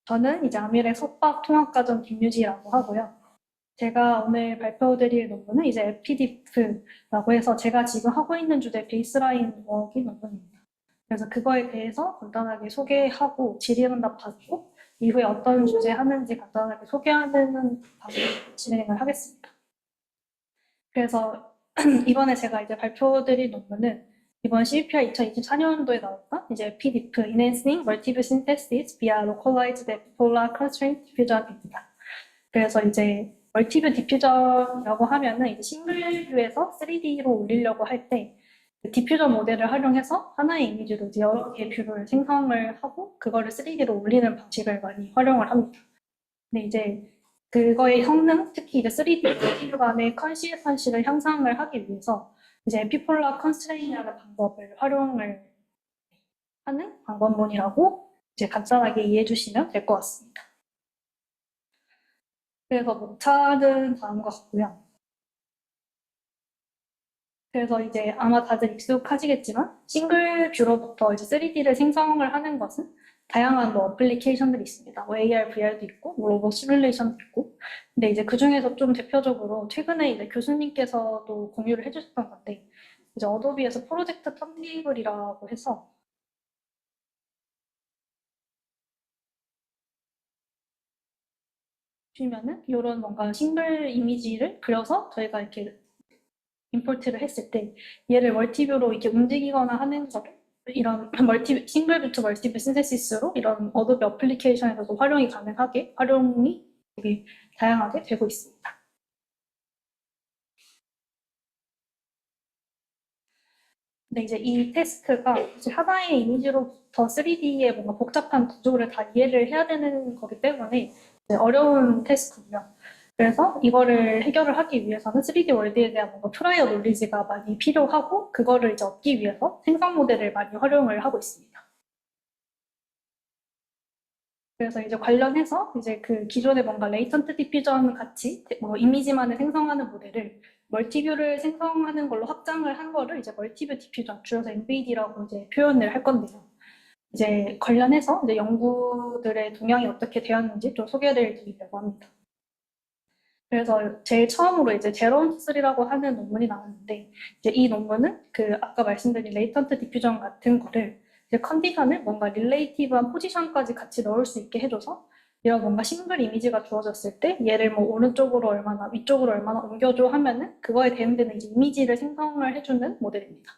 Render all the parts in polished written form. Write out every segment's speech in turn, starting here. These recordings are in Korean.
저는 이제 아미렉 석박통합과정 김유지라고 하고요. 제가 오늘 발표드릴 논문은 이제 에피디프라고 해서 제가 지금 하고 있는 주제 베이스라인 워크 논문입니다. 그래서 그거에 대해서 간단하게 소개하고 질의응답 받고 이후에 어떤 주제 하는지 간단하게 소개하는 방식으로 진행을 하겠습니다. 그래서 이번에 제가 이제 발표드릴 논문은 이번 CVPR 2024년도에 나왔던 이제 에피디프 Enhancing Multiview Synthesis via Localized Epipolar Constraint Diffusion입니다. 그래서 이제 멀티뷰 디퓨전이라고 하면은 이제 싱글뷰에서 3D로 올리려고 할 때 그 디퓨전 모델을 활용해서 하나의 이미지로 이제 여러 개의 뷰를 생성을 하고 그거를 3D로 올리는 방식을 많이 활용을 합니다. 근데 이제 그거의 성능, 특히 이제 3D 멀티뷰 간의 컨시스턴시를 향상을 하기 위해서 이제 에피폴라 컨스트레인이라는 방법을 활용을 하는 방법론이라고 이제 간단하게 이해해 주시면 될 것 같습니다. 그래서 목차는 다음과 같고요. 그래서 이제 아마 다들 익숙하시겠지만 싱글 뷰로부터 이제 3D를 생성을 하는 것은 다양한 뭐 어플리케이션들이 있습니다. 뭐 AR, VR도 있고, 뭐 로봇 시뮬레이션도 있고. 근데 이제 그 중에서 좀 대표적으로 최근에 이제 교수님께서도 공유를 해주셨던 건데, 이제 어도비에서 프로젝트 턴테이블이라고 해서 보시면은 이런 뭔가 싱글 이미지를 그려서 저희가 이렇게 임포트를 했을 때 얘를 멀티뷰로 이렇게 움직이거나 하는 거를 이런 싱글뷰 투 멀티뷰 신세시스로 이런 어도비 어플리케이션에서도 활용이 가능하게 활용이 되게 다양하게 되고 있습니다. 근데 이제 이 테스트가 이제 하나의 이미지로부터 3D의 뭔가 복잡한 구조를 다 이해를 해야 되는 거기 때문에 어려운 테스트고요. 그래서 이거를 해결을 하기 위해서는 3D 월드에 대한 뭔가 프라이어 놀리지가 많이 필요하고 그거를 이제 얻기 위해서 생성 모델을 많이 활용을 하고 있습니다. 그래서 이제 관련해서 이제 그 기존의 뭔가 레이턴트 디퓨전 같이 뭐 이미지만을 생성하는 모델을 멀티뷰를 생성하는 걸로 확장을 한 거를 이제 멀티뷰 디퓨전, 줄여서 MVD라고 이제 표현을 할 건데요. 이제 관련해서 이제 연구들의 동향이 어떻게 되었는지 좀 소개를 드리려고 합니다. 그래서 제일 처음으로 이제 제롬3라고 하는 논문이 나왔는데 이제 이 논문은 그 아까 말씀드린 레이턴트 디퓨전 같은 거를 이제 컨디션을 뭔가 릴레이티브한 포지션까지 같이 넣을 수 있게 해줘서 이런 뭔가 싱글 이미지가 주어졌을 때 얘를 뭐 오른쪽으로 얼마나 위쪽으로 얼마나 옮겨줘 하면은 그거에 대응되는 이제 이미지를 생성을 해주는 모델입니다.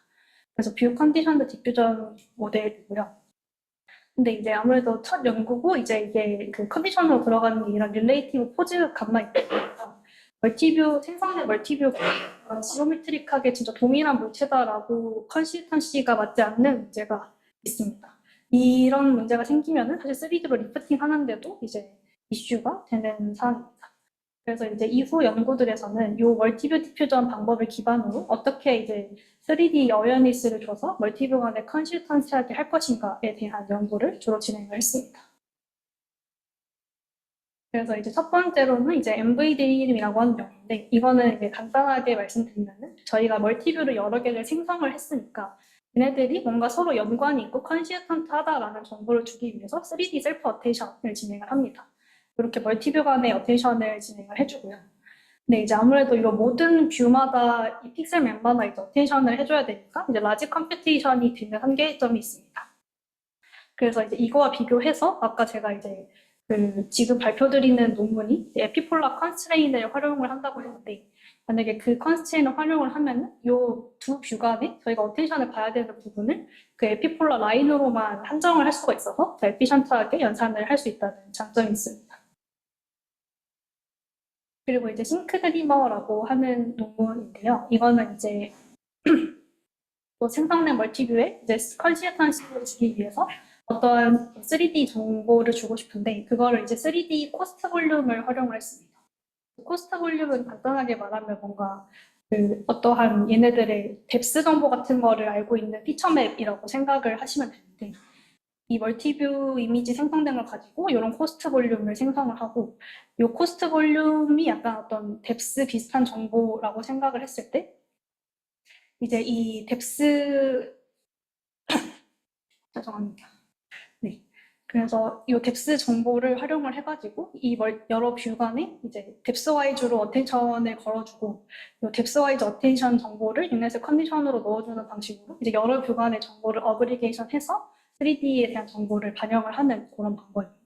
그래서 뷰 컨디션드 디퓨전 모델이고요. 근데 이제 아무래도 첫 연구고 이제 이게 그 컨디션으로 들어가는 게 아니라 릴레이티브 포즈 값만 있으니까 멀티뷰 생성된 멀티뷰가 지오메트릭하게 진짜 동일한 물체다라고 컨시스턴시가 맞지 않는 문제가 있습니다. 이런 문제가 생기면은 사실 3D로 리프팅 하는데도 이제 이슈가 되는 사안입니다. 그래서 이제 이후 연구들에서는 이 멀티뷰 디퓨전 방법을 기반으로 어떻게 이제 3D 어웨어니스를 줘서 멀티뷰 간의 컨시스턴시하게 할 것인가에 대한 연구를 주로 진행을 했습니다. 그래서 이제 첫 번째로는 이제 MVD림이라고 하는 경우인데 이거는 이제 간단하게 말씀드리면은 저희가 멀티뷰를 여러 개를 생성을 했으니까 얘네들이 뭔가 서로 연관이 있고 컨시스턴트하다라는 정보를 주기 위해서 3D 셀프 어테이션을 진행을 합니다. 이렇게 멀티뷰 간의 어테이션을 진행을 해주고요. 근데 이제 아무래도 이 모든 뷰마다 이 픽셀 멤버나 이제 어테이션을 해줘야 되니까 이제 라지 컴퓨테이션이 되는 한계점이 있습니다. 그래서 이제 이거와 비교해서 아까 제가 이제 그 지금 발표드리는 논문이 에피폴라 컨스트레인을 활용을 한다고 했는데 만약에 그 컨스트레인을 활용을 하면은 이 두 뷰 간에 저희가 어텐션을 봐야 되는 부분을 그 에피폴라 라인으로만 한정을 할 수가 있어서 더 에피션트하게 연산을 할 수 있다는 장점이 있습니다. 그리고 이제 싱크 드리머라고 하는 논문인데요. 이거는 이제 또 생성된 멀티뷰에 이제 컨시스턴시를 주기 위해서 어떠한 3D 정보를 주고 싶은데 그거를 이제 3D 코스트 볼륨을 활용을 했습니다. 코스트 볼륨은 간단하게 말하면 뭔가 그 어떠한 얘네들의 뎁스 정보 같은 거를 알고 있는 피처맵이라고 생각을 하시면 되는데 이 멀티뷰 이미지 생성된 걸 가지고 이런 코스트 볼륨을 생성을 하고 이 코스트 볼륨이 약간 어떤 뎁스 비슷한 정보라고 생각을 했을 때 이제 이 뎁스 죄송합니다. 네. 그래서 이 뎁스 정보를 활용을 해가지고 여러 뷰 간에 이제 뎁스 와이즈로 어텐션을 걸어주고 이 뎁스 와이즈 어텐션 정보를 유넷의 컨디션으로 넣어주는 방식으로 이제 여러 뷰 간의 정보를 어그리게이션해서 3D에 대한 정보를 반영을 하는 그런 방법입니다.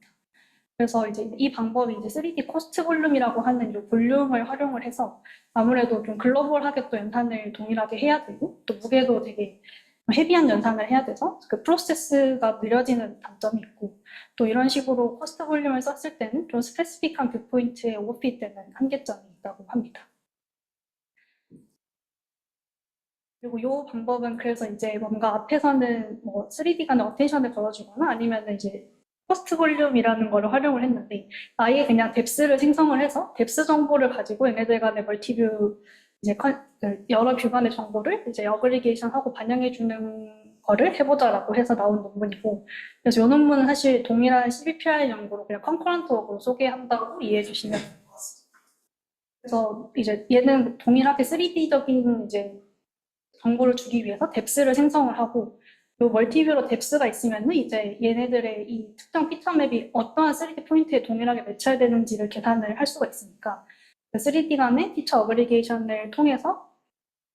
그래서 이제 이 방법이 이제 3D 코스트 볼륨이라고 하는 이 볼륨을 활용을 해서 아무래도 좀 글로벌하게 또 연산을 동일하게 해야 되고 또 무게도 되게 헤비한 연산을 해야 돼서 그 프로세스가 느려지는 단점이 있고 또 이런 식으로 코스트 볼륨을 썼을 때는 좀 스페시픽한 뷰포인트에 오버핏되는 한계점이 있다고 합니다. 그리고 이 방법은 그래서 이제 뭔가 앞에서는 뭐 3D 간의 어텐션을 걸어주거나 아니면 이제 코스트 볼륨이라는 거를 활용을 했는데 아예 그냥 뎁스를 생성을 해서 뎁스 정보를 가지고 얘네들 간의 멀티뷰 이제 여러 뷰 간의 정보를 이제 어그리게이션하고 반영해주는 거를 해보자라고 해서 나온 논문이고 그래서 이 논문은 사실 동일한 CBPR 연구로 그냥 컨커런트 워크로 소개한다고 이해해 주시면 될 것 같습니다. 그래서 이제 얘는 동일하게 3D적인 이제 정보를 주기 위해서 뎁스를 생성을 하고 요 멀티뷰로 뎁스가 있으면은 이제 얘네들의 이 특정 피처 맵이 어떠한 3D 포인트에 동일하게 매찰되는지를 계산을 할 수가 있으니까 3D 간의 피처 어그리게이션을 통해서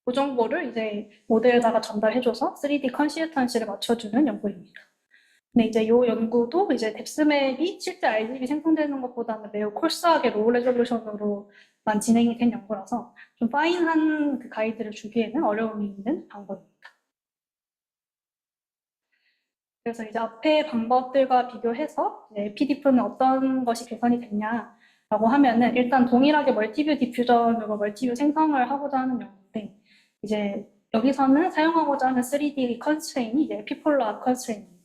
그 정보를 이제 모델에다가 전달해줘서 3D 컨시스턴시를 맞춰주는 연구입니다. 근데 이제 이 연구도 이제 뎁스맵이 실제 RGB 생성되는 것보다는 매우 콜스하게 로우 레졸루션으로만 진행이 된 연구라서 좀 파인한 그 가이드를 주기에는 어려움이 있는 방법입니다. 그래서 이제 앞의 방법들과 비교해서 PDF는 어떤 것이 개선이 됐냐라고 하면은 일단 동일하게 멀티뷰 디퓨전으로 멀티뷰 생성을 하고자 하는 연구인데 이제 여기서는 사용하고자 하는 3D 컨스트레인이 이제 에피폴라 컨스트레인입니다.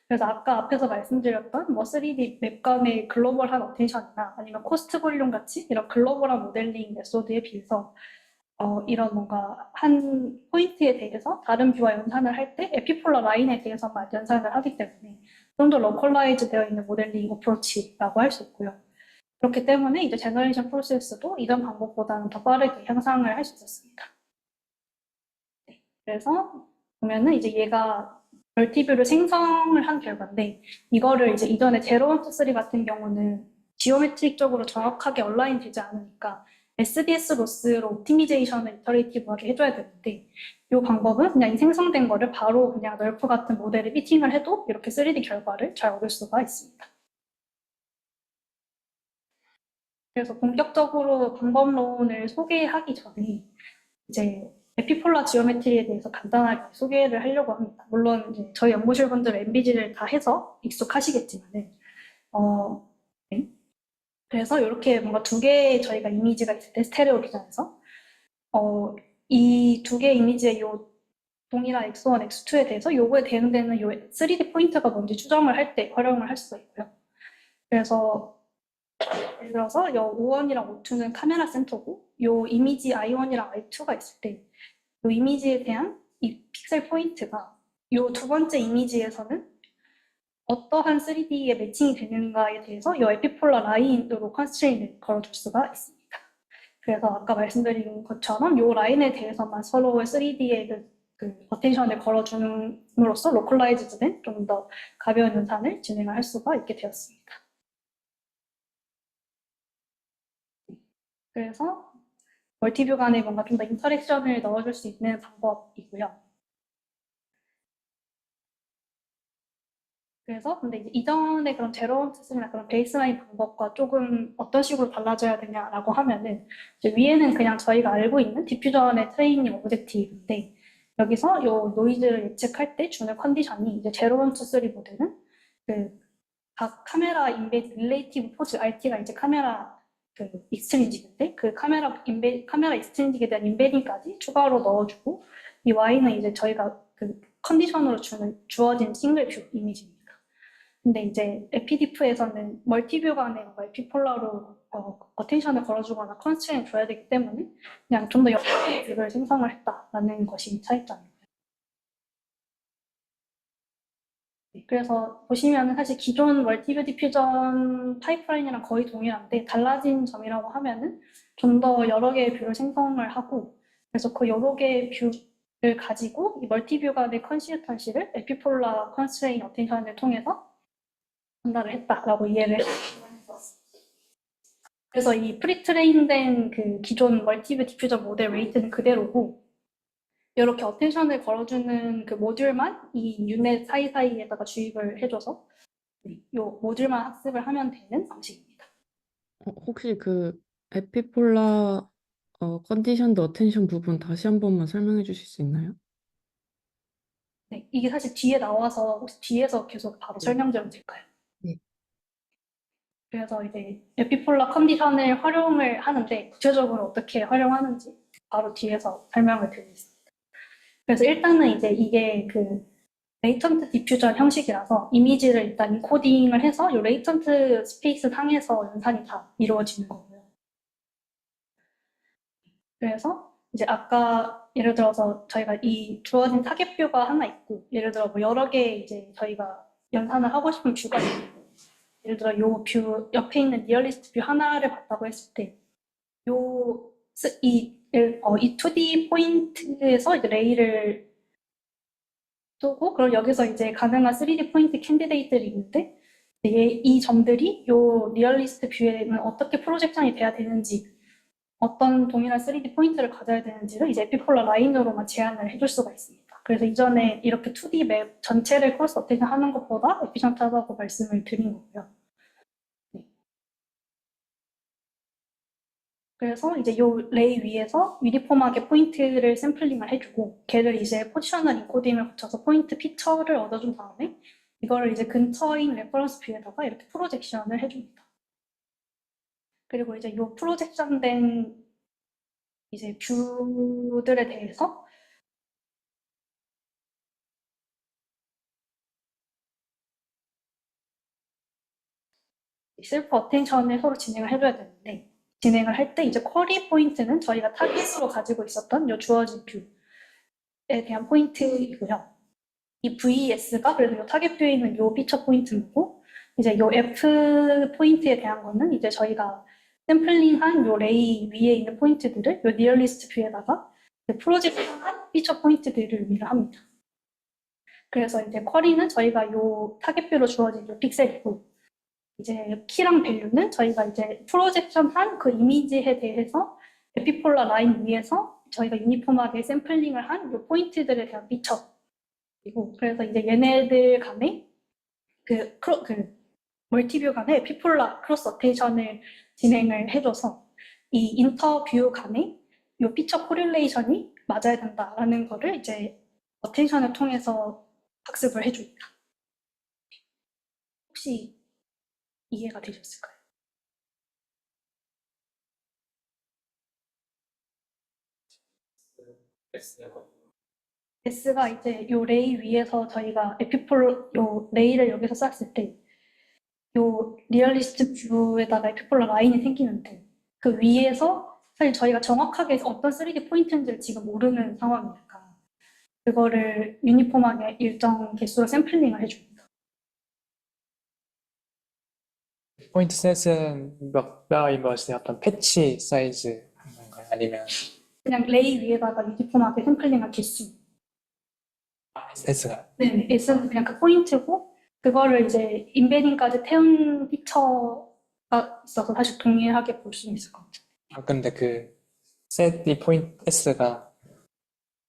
그래서 아까 앞에서 말씀드렸던 뭐 3D 맵 간의 글로벌한 어텐션이나 아니면 코스트 볼륨 같이 이런 글로벌한 모델링 메소드에 비해서 이런 뭔가 한 포인트에 대해서 다른 뷰와 연산을 할 때 에피폴러 라인에 대해서만 연산을 하기 때문에 좀 더 로컬라이즈 되어 있는 모델링 어프로치라고 할 수 있고요. 그렇기 때문에 이제 제너레이션 프로세스도 이전 방법보다는 더 빠르게 향상을 할 수 있었습니다. 네, 그래서 보면은 이제 얘가 멀티뷰를 생성을 한 결과인데 이거를 이제 이전에 제로원투 쓰리 같은 경우는 지오메트릭적으로 정확하게 얼라인 되지 않으니까 SDS 로스로 옵티미제이션을 이터레이티브하게 해줘야 되는데 이 방법은 그냥 이 생성된 거를 바로 그냥 널프 같은 모델에 피팅을 해도 이렇게 3D 결과를 잘 얻을 수가 있습니다. 그래서 본격적으로 방법론을 소개하기 전에 이제 에피폴라 지오메트리에 대해서 간단하게 소개를 하려고 합니다. 물론 이제 저희 연구실 분들 MBG를 다 해서 익숙하시겠지만은 네. 그래서 이렇게 뭔가 두 개의 저희가 이미지가 있을 때 스테레오 기전에서 이 두 개의 이미지의 요 동일한 X1, X2에 대해서 요거에 대응되는 요 3D 포인트가 뭔지 추정을 할 때 활용을 할 수가 있고요. 그래서 예를 들어서 요 O1이랑 O2는 카메라 센터고 요 이미지 I1이랑 I2가 있을 때 요 이미지에 대한 이 픽셀 포인트가 요 두 번째 이미지에서는 어떠한 3D에 매칭이 되는가에 대해서 이 에피폴라 라인으로 컨스트레인을 걸어줄 수가 있습니다. 그래서 아까 말씀드린 것처럼 이 라인에 대해서만 서로의 3D의 그 어텐션을 걸어줌으로써 로컬라이즈된 좀 더 가벼운 연산을 진행할 수가 있게 되었습니다. 그래서 멀티뷰 간에 뭔가 좀 더 인터랙션을 넣어줄 수 있는 방법이고요. 그래서 근데 이제 이전에 그런 제로원 시스템이나 그런 베이스라인 방법과 조금 어떤 식으로 달라져야 되냐라고 하면은 이제 위에는 그냥 저희가 알고 있는 디퓨전의 트레이닝 오브젝티브인데 여기서 요 노이즈를 예측할 때 주는 컨디션이 이제 제로원 투 쓰리 모델은 그 각 카메라 인베 릴레이티브 포즈 RT가 이제 카메라 그 익스트린직인데 그 카메라 익스트린직에 대한 인베딩까지 추가로 넣어주고 이 Y는 이제 저희가 그 컨디션으로 주어진 싱글 뷰 이미지입니다. 근데 이제 에피디프에서는 멀티뷰 간에 에피폴라로 어텐션을 걸어주거나 컨스트레인을 줘야 되기 때문에 그냥 좀 더 여러 개의 뷰를 생성을 했다라는 것이 차이점이고요. 그래서 보시면 사실 기존 멀티뷰 디퓨전 파이프라인이랑 거의 동일한데 달라진 점이라고 하면은 좀 더 여러 개의 뷰를 생성을 하고 그래서 그 여러 개의 뷰를 가지고 이 멀티뷰 간의 컨시스턴시를 에피폴라 컨스트레인 어텐션을 통해서 전달을 했다라고 이해를 해서 그래서 이 프리트레인된 그 기존 멀티뷰 디퓨저 모델 웨이트는 그대로고 이렇게 어텐션을 걸어주는 그 모듈만 이 유닛 사이사이에다가 주입을 해줘서 이 모듈만 학습을 하면 되는 방식입니다. 혹시 그 에피폴라 컨디션드 어텐션 부분 다시 한 번만 설명해 주실 수 있나요? 네, 이게 사실 뒤에 나와서 혹시 뒤에서 계속 바로 네. 설명드려도 될까요? 네. 그래서 이제 에피폴라 컨디션을 활용을 하는데 구체적으로 어떻게 활용하는지 바로 뒤에서 설명을 드리겠습니다. 그래서 일단은 이제 이게 그 레이턴트 디퓨전 형식이라서 이미지를 일단 인코딩을 해서 이 레이턴트 스페이스 상에서 연산이 다 이루어지는 거고요. 그래서 이제 아까 예를 들어서 저희가 이 주어진 타겟 뷰가 하나 있고 예를 들어 뭐 여러 개 이제 저희가 연산을 하고 싶은 뷰가 있고 예를 들어 요 뷰 옆에 있는 리얼리스트 뷰 하나를 봤다고 했을 때 요 이 2D 포인트에서 이제 레이를 두고 그럼 여기서 이제 가능한 3D 포인트 캔디데이트들이 있는데 이 점들이 요 리얼리스트 뷰에는 어떻게 프로젝션이 돼야 되는지 어떤 동일한 3D 포인트를 가져야 되는지를 이제 에피폴라 라인으로만 제한을 해줄 수가 있습니다. 그래서 이전에 이렇게 2D 맵 전체를 크로스 어테이션 하는 것보다 에피션트하다고 말씀을 드린 거고요. 네. 그래서 이제 요 레이 위에서 유니폼하게 포인트를 샘플링을 해주고 걔를 이제 포지셔널 인코딩을 거쳐서 포인트 피처를 얻어준 다음에 이거를 이제 근처인 레퍼런스 뷰에다가 이렇게 프로젝션을 해줍니다. 그리고 이제 요 프로젝션된 이제 뷰들에 대해서 셀프 어텐션을 서로 진행을 해줘야 되는데 진행을 할 때 이제 쿼리 포인트는 저희가 타깃으로 가지고 있었던 요 주어진 뷰에 대한 포인트이고요. 이 VS가 그래서 요 타겟 뷰에 있는 요 피처 포인트고 이제 요 F 포인트에 대한 거는 이제 저희가 샘플링한 요 레이 위에 있는 포인트들을 요 니어리스트 뷰에다가 프로젝트한 피처 포인트들을 의미를 합니다. 그래서 이제 쿼리는 저희가 요 타겟 뷰로 주어진 요 픽셀이고 이제 키랑 밸류는 저희가 이제 프로젝션한 그 이미지에 대해서 에피폴라 라인 위에서 저희가 유니폼하게 샘플링을 한 요 포인트들에 대한 피처이고 그래서 이제 얘네들 간에 그 멀티뷰 간에 에피폴라 크로스 어테이션을 진행을 해줘서 이 인터뷰 간에 요 피처 코릴레이션이 맞아야 된다라는 거를 이제 어텐션을 통해서 학습을 해줍니다. 혹시 이해가 되셨을까요? S가 이제 요 레이 위에서 저희가 요 레이를 여기서 쐈을 때 요 리얼리스트 뷰에다가 에피폴라 라인이 생기는데 그 위에서 사실 저희가 정확하게 어떤 3D 포인트인지를 지금 모르는 상황이니까 그거를 유니폼하게 일정 개수로 샘플링을 해줍니다. 포인트 사이즈는 몇 바이 몇의 어떤 패치 사이즈 건가요? 아니면 그냥 레이 위에다가 유니폼하게 샘플링한 개수. S가 네, S는 그냥 그 포인트고 그거를 이제 인베딩까지 태운 피처가 있어서 사실 동일하게 볼 수 있을 것 같아요. 근데 그 set 이 포인트 S가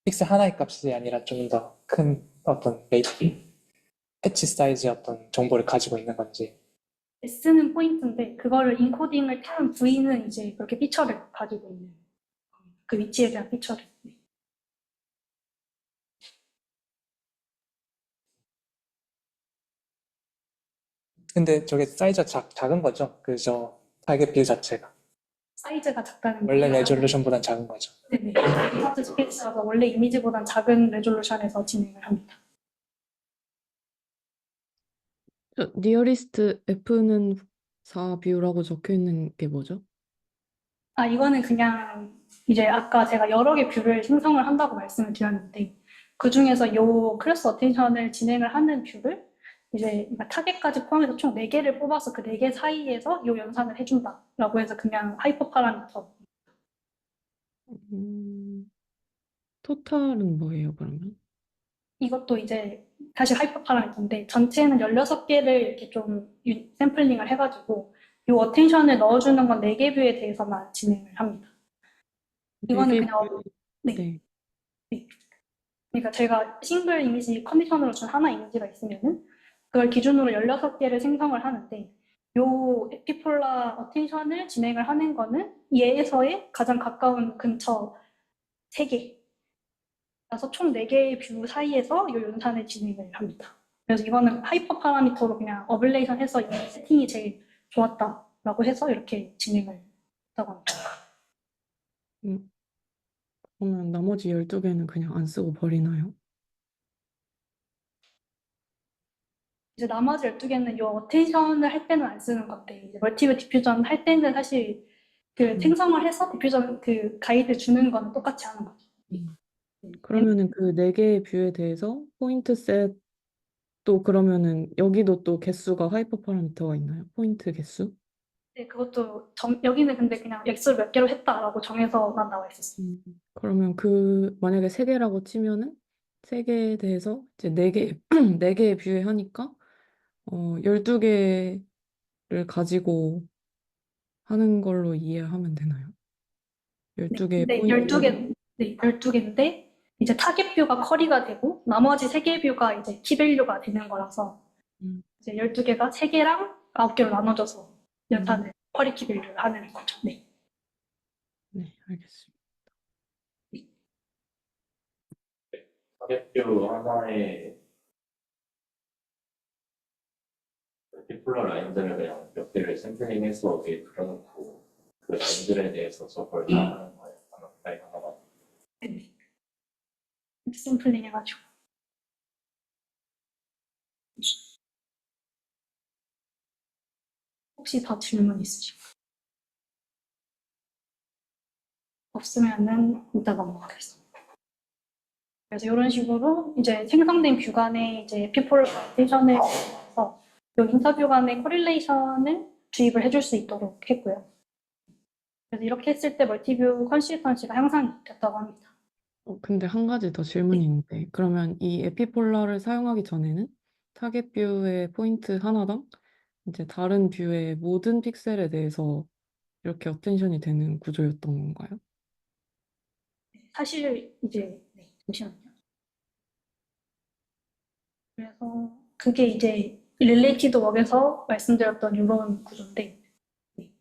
픽셀 하나의 값이 아니라 좀 더 큰 어떤 패치 사이즈의 어떤 정보를 가지고 있는 건지. S는 포인트인데 그거를 인코딩을 태운 V는 이제 그렇게 피처를 가지고 있는 그 위치에 대한 피처를. 네. 근데 저게 사이즈가 작은 거죠? 그 타겟 뷰 자체가 사이즈가 작다는 원래 게 레졸루션보단 작은 거죠. 네네. 리서치 스페이스라서 원래 이미지보단 작은 레졸루션에서 진행을 합니다. 니어리스트 F는 4뷰라고 적혀 있는 게 뭐죠? 아, 이거는 그냥 이제 아까 제가 여러 개 뷰를 생성을 한다고 말씀을 드렸는데 그 중에서 요 클래스 어텐션을 진행을 하는 뷰를 이제 타겟까지 포함해서 총 4개를 뽑아서 그 4개 사이에서 요 연산을 해준다라고 해서 그냥 하이퍼 파라미터. 음, 토탈은 뭐예요, 그러면? 이것도 이제 다시 하이퍼 파라미터인데 전체는 16개를 이렇게 좀 샘플링을 해가지고 이 어텐션을 넣어주는 건 4개 뷰에 대해서만 진행을 합니다. 이거는 4개 그냥 뷰, 네. 네. 네. 그러니까 제가 싱글 이미지 컨디션으로 준 하나 이미지가 있으면은 그걸 기준으로 16개를 생성을 하는데 요 에피폴라 어텐션을 진행을 하는 거는 얘에서의 가장 가까운 근처 3개. 그래서 총 4개의 뷰 사이에서 이 연산을 진행을 합니다. 그래서 이거는 하이퍼 파라미터로 그냥 어블레이션 해서 이 세팅이 제일 좋았다라고 해서 이렇게 진행을 했다고 합니다. 음, 그러면 나머지 12개는 그냥 안 쓰고 버리나요? 이제 나머지 12개는 이 어텐션을 할 때는 안 쓰는 건데 이제 멀티뷰 디퓨전 할 때는 사실 그 생성을 해서 디퓨전 그 가이드 주는 건 똑같이 하는 거죠. 그러면은 그 4개의 뷰에 대해서 포인트 셋도 그러면은 여기도 또 개수가 하이퍼 파라미터가 있나요? 포인트 개수? 네, 그것도 여기는 근데 그냥 액수를 몇 개로 했다라고 정해서만 나와 있었어요. 그러면 그 만약에 3개라고 치면은 3개에 대해서 이제 4개 4개의 뷰에 하니까 12개를 가지고 하는 걸로 이해하면 되나요? 12개의 네, 포인트를 12개인데 이제 타겟 뷰가 커리가 되고 나머지 3개 뷰가 이제 키밸류가 되는 거라서 음, 이제 12개가 3개랑 9개로 나눠져서 음. 연산을 커리 키밸류를 하는 거죠. 네. 네, 알겠습니다. 가격표 하나에 디플러 라인들을 그냥 몇 개를 샘플링해서 여기에 그려놓고 그 라인들에 대해서 저걸 다 하는 거예요. 라인 하나가. 네. 샘플링 해가지고. 혹시 더 질문 있으신가요? 없으면은 이따 넘어가겠습니다. 그래서 이런 식으로 이제 생성된 뷰 간의 이제 에피폴라이제이션을 해서 이 인터뷰 간의 코릴레이션을 주입을 해줄 수 있도록 했고요. 그래서 이렇게 했을 때 멀티뷰 컨시스턴시가 향상이 됐다고 합니다. 근데 한 가지 더 질문이 있는데 그러면 이 에피폴라를 사용하기 전에는 타겟 뷰의 포인트 하나당 이제 다른 뷰의 모든 픽셀에 대해서 이렇게 어텐션이 되는 구조였던 건가요? 사실 이제 네, 잠시만요. 그래서 그게 이제 릴레이티드 웍에서 말씀드렸던 이런 구조인데 네.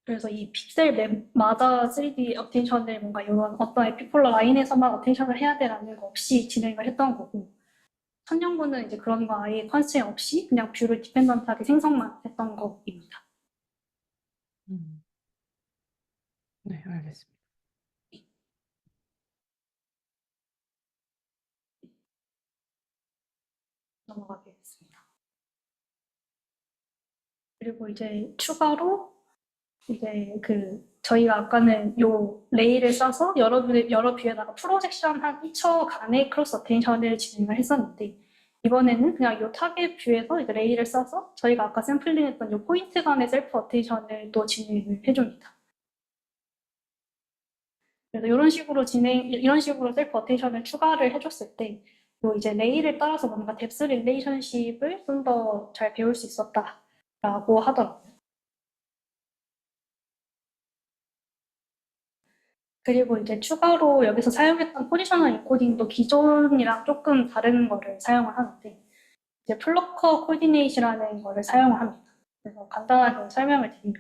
그래서 이 픽셀 맵마다 3D 어텐션을 뭔가 이런 어떤 에피폴라 라인에서만 어텐션을 해야 되라는 거 없이 진행을 했던 거고 천연구는 이제 그런 거 아예 컨스트레인 없이 그냥 뷰를 디펜던트하게 생성만 했던 거입니다. 음. 네, 알겠습니다. 넘어가겠습니다. 그리고 이제 추가로 이제 저희가 아까는 요 레이를 써서 여러 뷰에다가 프로젝션 한 2초 간의 크로스 어텐션을 진행을 했었는데 이번에는 그냥 요 타겟 뷰에서 이제 레이를 써서 저희가 아까 샘플링했던 요 포인트 간의 셀프 어텐션을 또 진행을 해줍니다. 그래서 이런 식으로 셀프 어텐션을 추가를 해줬을 때, 요 이제 레이를 따라서 뭔가 뎁스 릴레이션십을 좀 더 잘 배울 수 있었다라고 하더라고요. 그리고 이제 추가로 여기서 사용했던 포지셔널 인코딩도 기존이랑 조금 다른 거를 사용을 하는데, 이제 플러커 코디네이션이라는 거를 사용을 합니다. 그래서 간단하게 설명을 드리면,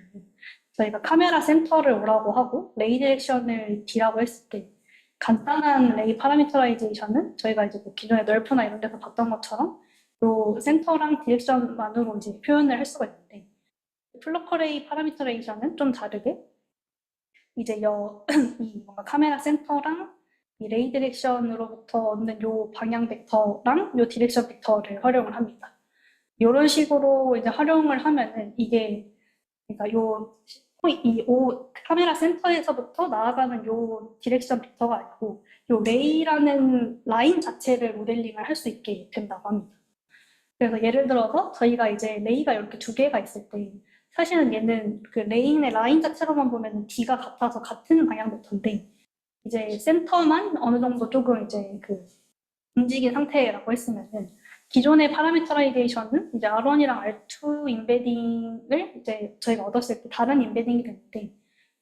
저희가 카메라 센터를 오라고 하고 레이 디렉션을 D라고 했을 때 간단한 레이 파라미터라이제이션은 저희가 이제 뭐 기존에 널프나 이런 데서 봤던 것처럼 요 센터랑 디렉션만으로 이제 표현을 할 수가 있는데 플러커 레이 파라미터라이제이션은 좀 다르게 이제 이 뭔가 카메라 센터랑 이 레이 디렉션으로부터 얻는 요 방향 벡터랑 요 디렉션 벡터를 활용을 합니다. 이런 식으로 이제 활용을 하면은 이게 그러니까 카메라 센터에서부터 나아가는 요 디렉션 벡터가 아니고 요 레이라는 라인 자체를 모델링을 할 수 있게 된다고 합니다. 그래서 예를 들어서 저희가 이제 레이가 이렇게 2개가 있을 때 사실은 얘는 그 레인의 라인 자체로만 보면 D가 같아서 같은 방향 벡터인데 이제 센터만 어느 정도 조금 이제 그 움직인 상태라고 했으면은 기존의 파라미터라이제이션은 이제 R1이랑 R2 임베딩을 이제 저희가 얻었을 때 다른 임베딩이 됐는데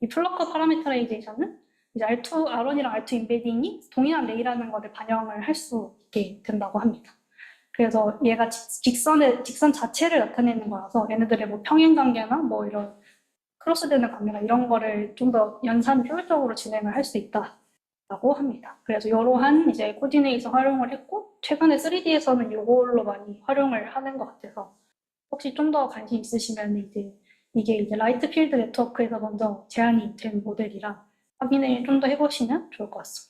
이 플러커 파라미터라이제이션은 이제 R1이랑 R2 임베딩이 동일한 레이라는 것을 반영을 할 수 있게 된다고 합니다. 그래서 얘가 직선 자체를 나타내는 거라서 얘네들의 뭐 평행관계나 뭐 이런 크로스되는 관계나 이런 거를 좀 더 연산 효율적으로 진행을 할 수 있다라고 합니다. 그래서 이러한 이제 코디네이션 활용을 했고 최근에 3D에서는 이걸로 많이 활용을 하는 것 같아서 혹시 좀 더 관심 있으시면 이제 이게 이제 라이트 필드 네트워크에서 먼저 제안이 된 모델이라 확인을 좀 더 해보시면 좋을 것 같습니다.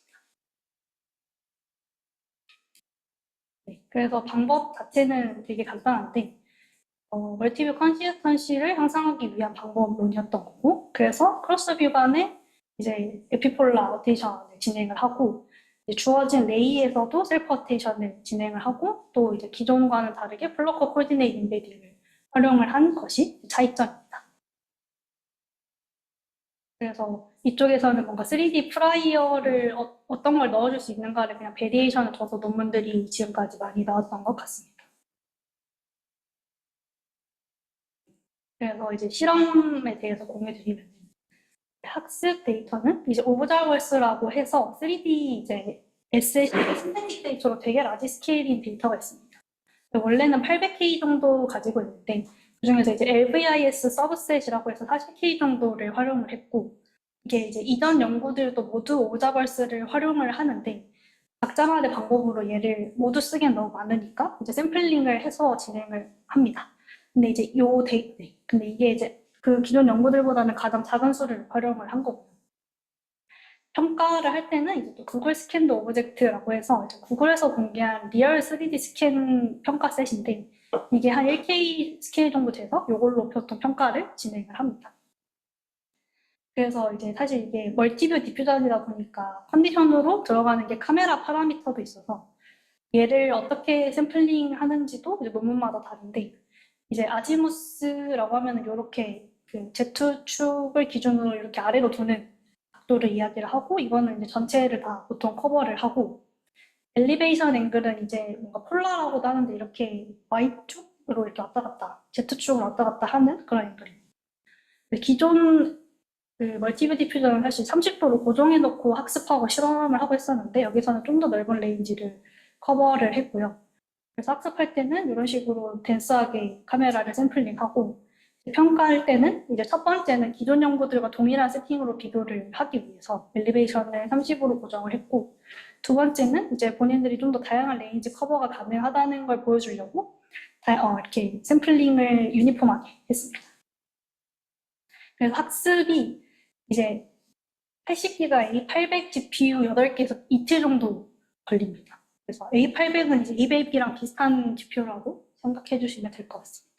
네, 그래서 방법 자체는 되게 간단한데 멀티뷰 컨시스턴시를 향상하기 위한 방법론이었던 거고 그래서 크로스뷰 간에 이제 에피폴라 어테이션을 진행을 하고 이제 주어진 레이에서도 셀프 어테이션을 진행을 하고 또 이제 기존과는 다르게 플러커 코디네이트 인베딩을 활용을 한 것이 차이점입니다. 그래서 이쪽에서는 뭔가 3D 프라이어를 어떤 걸 넣어줄 수 있는가를 그냥 베리에이션을 줘서 논문들이 지금까지 많이 나왔던 것 같습니다. 그래서 이제 실험에 대해서 공유드리면 학습 데이터는 이제 오브저버스라고 해서 3D 이제 SLC 신테틱 데이터로 되게 라지 스케일인 데이터가 있습니다. 원래는 800K 정도 가지고 있는데 그중에서 이제 LVIS 서브셋이라고 해서 40K 정도를 활용을 했고 이게 이제 이전 연구들도 모두 오브저버스를 활용을 하는데 각자만의 방법으로 얘를 모두 쓰기엔 너무 많으니까 이제 샘플링을 해서 진행을 합니다. 근데 이제 근데 이게 이제 그 기존 연구들보다는 가장 작은 수를 활용을 한 거고 평가를 할 때는 이제 또 구글 스캔드 오브젝트라고 해서 이제 구글에서 공개한 리얼 3D 스캔 평가 셋인데 이게 한 1K 스케일 정도 돼서 이걸로 보통 평가를 진행을 합니다. 그래서 이제 사실 이게 멀티뷰 디퓨전이다 보니까 컨디션으로 들어가는 게 카메라 파라미터도 있어서 얘를 어떻게 샘플링 하는지도 이제 논문마다 다른데 이제 아지무스라고 하면은 이렇게 그 Z축을 기준으로 이렇게 아래로 두는 각도를 이야기를 하고 이거는 이제 전체를 다 보통 커버를 하고 엘리베이션 앵글은 이제 뭔가 폴라라고도 하는데 이렇게 Y축으로 이렇게 왔다 갔다 Z축으로 왔다 갔다 하는 그런 앵글입니다. 기존 그 멀티뷰 디퓨전은 사실 30도로 고정해 놓고 학습하고 실험을 하고 있었는데 여기서는 좀 더 넓은 레인지를 커버를 했고요. 그래서 학습할 때는 이런 식으로 덴스하게 카메라를 샘플링하고 평가할 때는 이제 첫 번째는 기존 연구들과 동일한 세팅으로 비교를 하기 위해서 엘리베이션을 30으로 고정을 했고 두 번째는 이제 본인들이 좀 더 다양한 레인지 커버가 가능하다는 걸 보여주려고 이렇게 샘플링을 유니폼하게 했습니다. 그래서 학습이 이제 80기가 A800 GPU 8개에서 이틀 정도 걸립니다. 그래서 A800은 이제 A100이랑 비슷한 GPU라고 생각해 주시면 될 것 같습니다.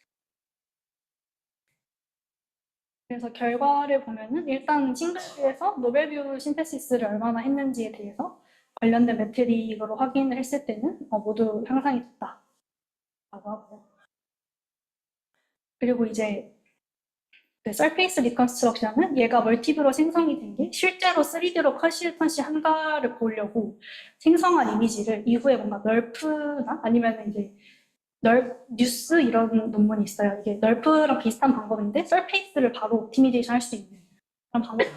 그래서 결과를 보면은 일단 싱글뷰에서 노벨뷰 신테시스를 얼마나 했는지에 대해서 관련된 매트릭으로 확인을 했을 때는 모두 향상이 됐다라고 하고요. 그리고 이제 그 서페이스 리컨스트럭션은 얘가 멀티뷰로 생성이 된 게 실제로 3D로 컨시스턴시 한가를 보려고 생성한 이미지를 이후에 뭔가 널프나 아니면 이제 뉴스 이런 논문이 있어요. 이게 널프랑 비슷한 방법인데 서페이스를 바로 옵티미제이션 할 수 있는 그런 방법.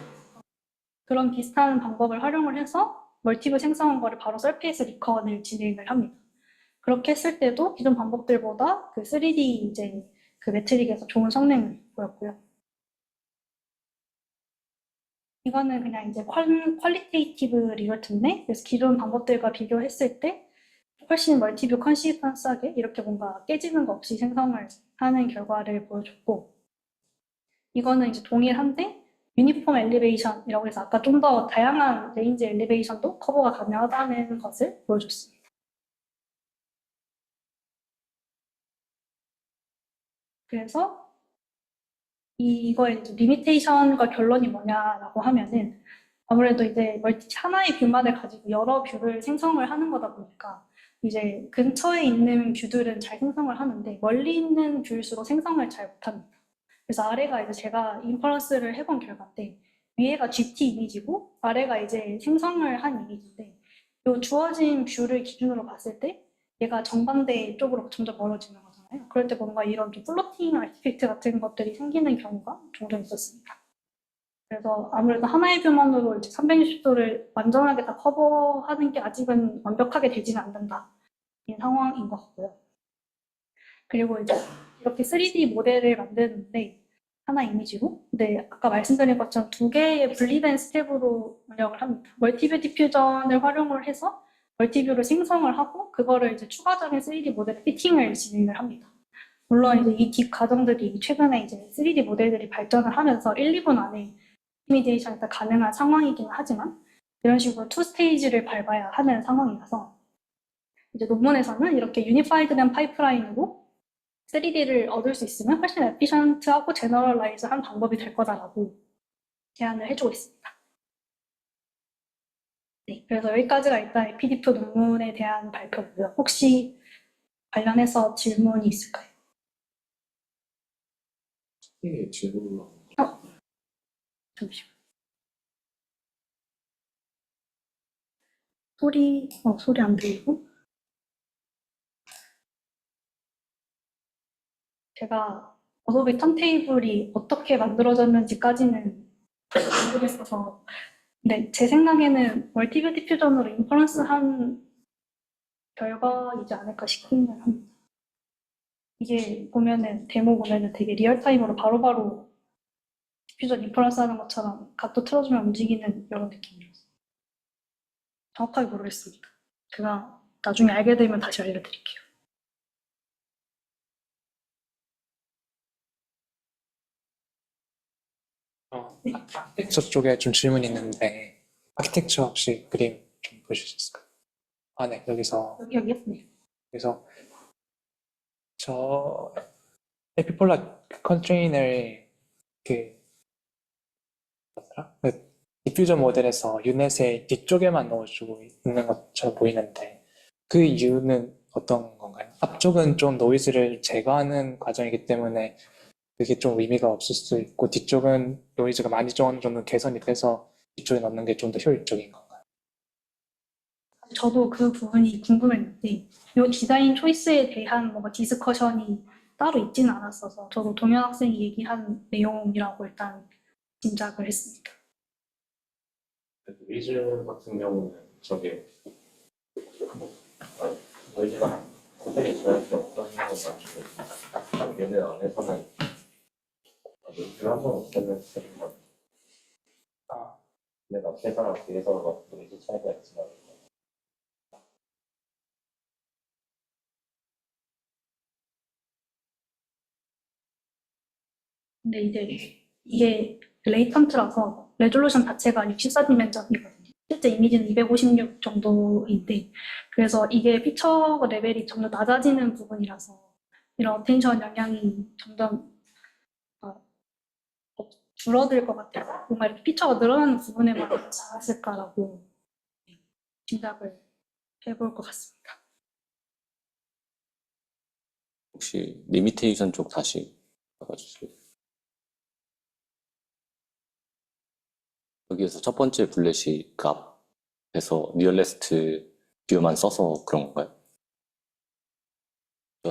그런 비슷한 방법을 활용을 해서 멀티뷰 생성한 거를 바로 서페이스 리컨을 진행을 합니다. 그렇게 했을 때도 기존 방법들보다 그 3D 이제 그 매트릭에서 좋은 성능을 보였고요. 이거는 그냥 이제 퀄리테이티브 리저트인데 그래서 기존 방법들과 비교했을 때 훨씬 멀티뷰 컨시스턴스하게 이렇게 뭔가 깨지는 거 없이 생성을 하는 결과를 보여줬고 이거는 이제 동일한데 유니폼 엘리베이션이라고 해서 아까 좀 더 다양한 레인지 엘리베이션도 커버가 가능하다는 것을 보여줬습니다. 그래서 이거의 리미테이션과 결론이 뭐냐라고 하면은 아무래도 이제 하나의 뷰만을 가지고 여러 뷰를 생성을 하는 거다 보니까 이제 근처에 있는 뷰들은 잘 생성을 하는데 멀리 있는 뷰일수록 생성을 잘 못합니다. 그래서 아래가 이제 제가 인퍼런스를 해본 결과인데 위에가 GT 이미지고 아래가 이제 생성을 한 이미지인데 이 주어진 뷰를 기준으로 봤을 때 얘가 정반대 쪽으로 점점 멀어지는 거잖아요. 그럴 때 뭔가 이런 좀 플로팅 아티팩트 같은 것들이 생기는 경우가 종종 있었습니다. 그래서 아무래도 하나의 뷰만으로 이제 360도를 완전하게 다 커버하는 게 아직은 완벽하게 되지는 않는다. 이 상황인 것 같고요. 그리고 이제 이렇게 3D 모델을 만드는데 하나 이미지고, 근데 아까 말씀드린 것처럼 두 개의 분리된 스텝으로 운영을 합니다. 멀티뷰 디퓨전을 활용을 해서 멀티뷰를 생성을 하고 그거를 이제 추가적인 3D 모델 피팅을 진행을 합니다. 물론 이제 이 뒷 과정들이 최근에 이제 3D 모델들이 발전을 하면서 1, 2분 안에 이미디에이션이 다 가능한 상황이긴 하지만 이런 식으로 투 스테이지를 밟아야 하는 상황이라서 이제 논문에서는 이렇게 유니파이드된 파이프라인으로 3D를 얻을 수 있으면 훨씬 에피션트하고 제너럴라이즈한 방법이 될 거다라고 제안을 해주고 있습니다. 네, 그래서 여기까지가 일단 에피디프 논문에 대한 발표고요. 혹시 관련해서 질문이 있을까요? 네, 질문으로. 잠시만요. 소리 안 들리고? 제가 어도비 턴테이블이 어떻게 만들어졌는지까지는 모르겠어서 근데 제 생각에는 멀티뷰 디퓨전으로 인퍼런스한 결과이지 않을까 싶기는 합니다. 이게 보면은 데모 보면은 되게 리얼타임으로 바로바로 디퓨전 인퍼런스 하는 것처럼 각도 틀어주면 움직이는 이런 느낌이었어요. 정확하게 모르겠습니다. 제가 나중에 알게 되면 다시 알려드릴게요. 아키텍처 쪽에 좀 질문이 있는데 아키텍처 혹시 그림 좀 보실 수 있을까요? 아, 네, 여기서 여기요? 네. 그래서 저 에피폴라 컨트레인을 그 뭐더라? 그 디퓨저 모델에서 유넷의 뒤쪽에만 넣어주고 있는 것처럼 보이는데 그 이유는 어떤 건가요? 앞쪽은 좀 노이즈를 제거하는 과정이기 때문에 그게 좀 의미가 없을 수 있고 뒤쪽은 노이즈가 많이 좀 어느 정도 개선이 돼서 뒤쪽에 넣는 게 좀 더 효율적인 건가요? 저도 그 부분이 궁금했는데 이 디자인 초이스에 대한 뭔가 디스커션이 따로 있지는 않았어서 저도 동현 학생이 얘기한 내용이라고 일단 짐작을 했습니다. 노이즈 같은 경우는 저게 노이즈가 굉장히 자연스럽게 없어지는 것 같고 얘네 안에서는 노이즈를 한번 없애면 되는 아, 내가 회사랑 뒤에서 노이즈 차이가 있지만 근데 이제 이게 레이턴트라서 레졸루션 자체가 64디멘전이거든요. 실제 이미지는 256 정도인데 그래서 이게 피처 레벨이 점점 낮아지는 부분이라서 이런 어텐션 영향이 점점 줄어들 것 같아요. 뭔가 이렇게 피처가 늘어나는 부분에만 나왔을까라고 짐작을 해볼 것 같습니다. 혹시 리미테이션 쪽 다시 봐주세요. 여기에서 첫 번째 블렛이 그 앞에서 리얼레스트 뷰만 써서 그런 건가요?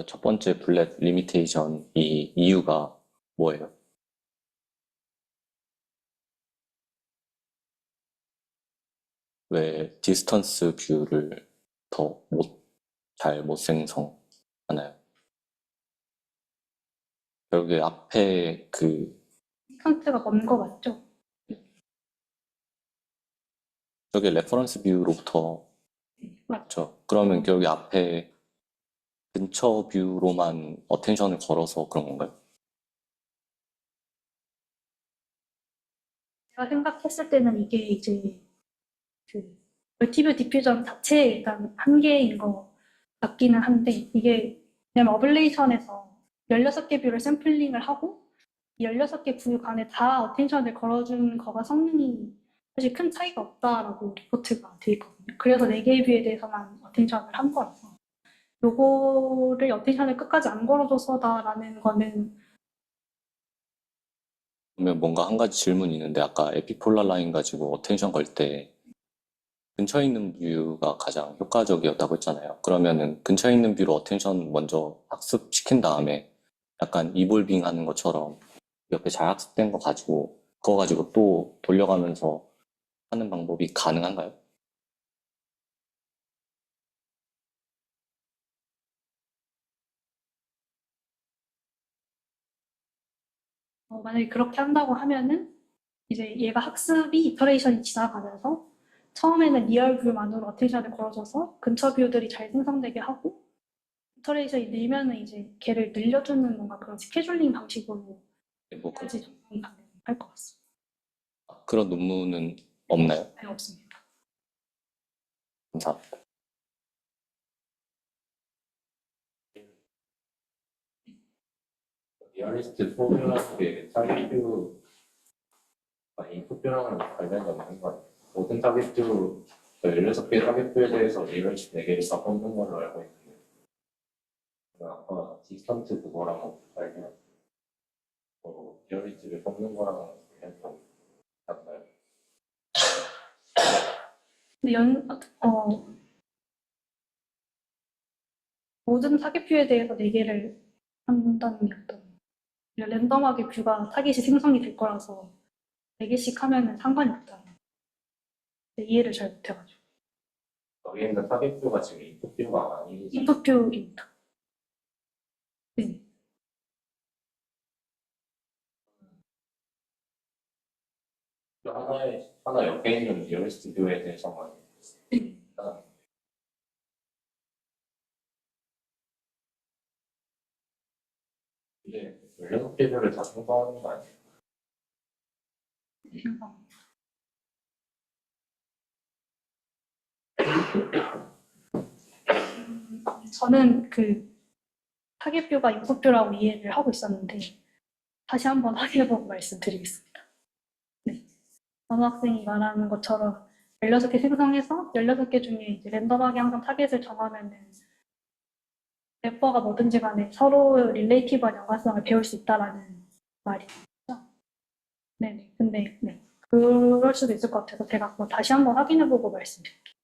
첫 번째 블렛 리미테이션 이 이유가 뭐예요? 왜 디스턴스 뷰를 더 잘 못 생성하나요? 여기 앞에 그 컨트가 먼 거 맞죠? 저게 레퍼런스 뷰로부터 맞죠? 그렇죠. 그러면 여기 앞에 근처 뷰로만 어텐션을 걸어서 그런 건가요? 제가 생각했을 때는 이게 이제 그 멀티뷰 디퓨전 자체의 일단 한계인 것 같기는 한데 이게 왜냐면 어블레이션에서 16개 뷰를 샘플링을 하고 이 16개 뷰 간에 다 어텐션을 걸어준 거가 성능이 사실 큰 차이가 없다라고 리포트가 돼 있거든요. 그래서 4개의 뷰에 대해서만 어텐션을 한 거라서 요거를 어텐션을 끝까지 안 걸어줘서다라는 거는 그러면 뭔가 한 가지 질문이 있는데 아까 에피폴라 라인 가지고 어텐션 걸 때 근처에 있는 뷰가 가장 효과적이었다고 했잖아요. 그러면은 근처에 있는 뷰로 어텐션 먼저 학습시킨 다음에 약간 이볼빙 하는 것처럼 옆에 잘 학습된 거 가지고 그거 가지고 또 돌려가면서 하는 방법이 가능한가요? 만약에 그렇게 한다고 하면은 이제 얘가 학습이 이터레이션이 지나가면서 처음에는 리얼 뷰만으로 어텐션을 걸어줘서 근처 뷰들이 잘 생성되게 하고 이터레이션이 늘면은 이제 걔를 늘려주는 뭔가 그런 스케줄링 방식으로 뭐 해야지 적용이 가능할 것 같습니다. 그런 논문은 없나요? 네, 없습니다. 감사합니다. 리얼리스트 포뮬러스의 타겟뷰 인풋뷰랑 관련이 없는 거 아니에요? 모든 타겟뷰 16개 타겟뷰에 대해서 리얼리스트 4개를 다 뽑는 걸로 알고 있는데 아까 디스턴트 그거랑 관련 리얼리스트를 뽑는 거랑 관련이 없나요? 근데 모든 타겟뷰에 대해서 4개를 한다는 게 어떤 랜덤하게 뷰가 타겟이 생성이 될 거라서 4개씩 하면은 상관이 없다. 이해를 잘 못해가지고. 여기 있는 타겟뷰가 지금 인풋뷰가 아니지. 인풋뷰입니다. 네. 하나 옆에 있는 리얼리스트 뷰에 대해서만 네. 근데 16개 뷰를 다 생성하는 거 아니에요? 생성. 저는 그 타겟뷰가 인풋뷰라고 이해를 하고 있었는데 다시 한번 확인해보고 말씀드리겠습니다. 네. 어느 학생이 말하는 것처럼 16개 생성해서 16개 중에 이제 랜덤하게 항상 타겟을 정하면은 래퍼가 뭐든지 간에 서로 릴레이티브한 연관성을 배울 수 있다라는 말이죠. 네네. 근데 네. 그럴 수도 있을 것 같아서 제가 그거 다시 한번 확인해보고 말씀드릴게요.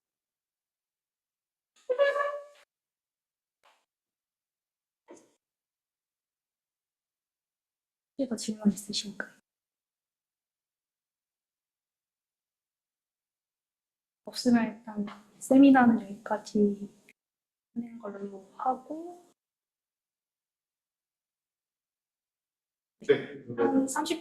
혹시 더 질문 있으신가요? 없으면 일단 세미나는 여기까지 하는 걸로 하고 한 30초